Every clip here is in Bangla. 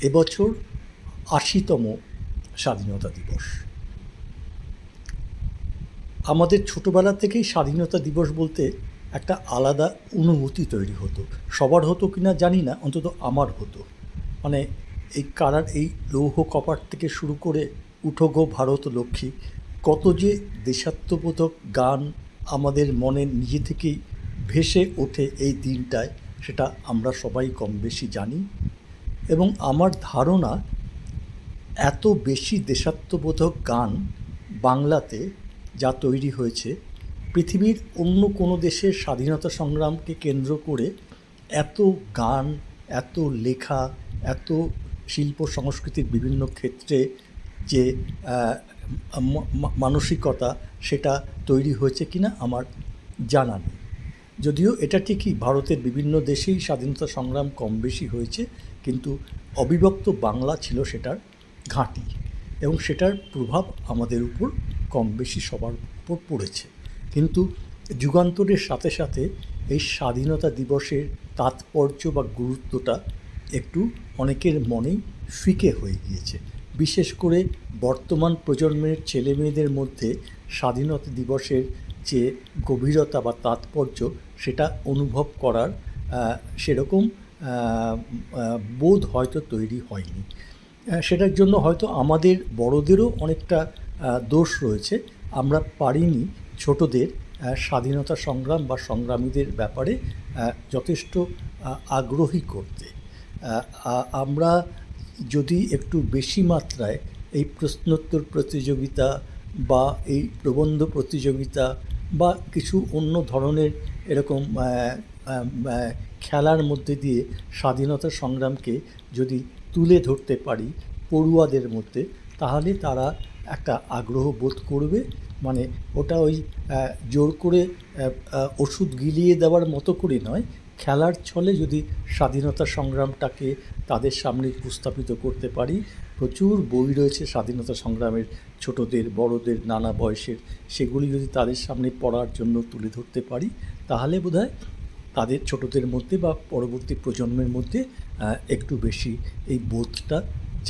এবছর ৮০তম স্বাধীনতা দিবস। আমাদের ছোটোবেলা থেকেই স্বাধীনতা দিবস বলতে একটা আলাদা অনুভূতি তৈরি হতো। সবার হতো কি না জানি না, অন্তত আমার হতো। মানে এই কারার এই লৌহ কপাট থেকে শুরু করে উঠো গো ভারত লক্ষ্মী, কত যে দেশাত্মবোধক গান আমাদের মনে নিজে থেকেই ভেসে ওঠে এই দিনটায়, সেটা আমরা সবাই কম বেশি জানি। এবং আমার ধারণা, এত বেশি দেশাত্মবোধক গান বাংলাতে যা তৈরি হয়েছে, পৃথিবীর অন্য কোনো দেশের স্বাধীনতা সংগ্রামকে কেন্দ্র করে এত গান, এত লেখা, এত শিল্প সংস্কৃতির বিভিন্ন ক্ষেত্রে যে মানসিকতা, সেটা তৈরি হয়েছে কিনা আমার জানা নেই। যদিও এটা ঠিকই, ভারতের বিভিন্ন দেশেই স্বাধীনতা সংগ্রাম কম বেশি হয়েছে, কিন্তু অবিভক্ত বাংলা ছিল সেটার ঘাঁটি, এবং সেটার প্রভাব আমাদের উপর কম বেশি সবার উপর পড়েছে। কিন্তু যুগান্তরের সাথে সাথে এই স্বাধীনতা দিবসের তাৎপর্য বা গুরুত্বটা একটু অনেকের মনেই ফিকে হয়ে গিয়েছে। বিশেষ করে বর্তমান প্রজন্মের ছেলেমেয়েদের মধ্যে স্বাধীনতা দিবসের যে গভীরতা বা তাৎপর্য, সেটা অনুভব করার সেরকম বোধ হয়তো তৈরি হয়নি। সেটার জন্য হয়তো আমাদের বড়দেরও অনেকটা দোষ রয়েছে। আমরা পারিনি ছোটদের স্বাধীনতা সংগ্রাম বা সংগ্রামীদের ব্যাপারে যথেষ্ট আগ্রহী করতে। আমরা যদি একটু বেশি মাত্রায় এই প্রশ্নোত্তর প্রতিযোগিতা বা এই প্রবন্ধ প্রতিযোগিতা বা কিছু অন্য ধরনের এরকম খেলার মধ্যে দিয়ে স্বাধীনতা সংগ্রামকে যদি তুলে ধরতে পারি পড়ুয়াদের মধ্যে, তাহলে তারা একটা আগ্রহ বোধ করবে। মানে ওটা ওই জোর করে ওষুধ গিলিয়ে দেওয়ার মতো করে নয়, খেলার ছলে যদি স্বাধীনতা সংগ্রামটাকে তাদের সামনে উপস্থাপিত করতে পারি। প্রচুর বই রয়েছে স্বাধীনতা সংগ্রামের, ছোটদের বড়দের নানা বয়সের, সেগুলি যদি তাদের সামনে পড়ার জন্য তুলে ধরতে পারি, তাহলে বোধহয় তাদের ছোটদের মধ্যে বা পরবর্তী প্রজন্মের মধ্যে একটু বেশি এই বোধটা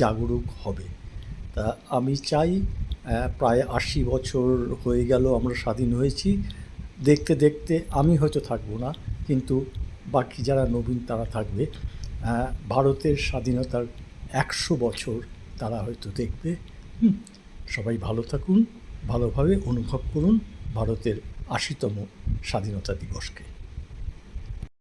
জাগরুক হবে। তা আমি চাই, প্রায় ৮০ বছর হয়ে গেল আমরা স্বাধীন হয়েছি, দেখতে দেখতে আমি হয়তো থাকবো না, কিন্তু বাকি যারা নবীন তারা থাকবে। ভারতের স্বাধীনতার ১০০ বছর তারা হয়তো দেখবে। সবাই ভালো থাকুন, ভালোভাবে অনুভব করুন ভারতের ৮০তম স্বাধীনতা দিবসকে।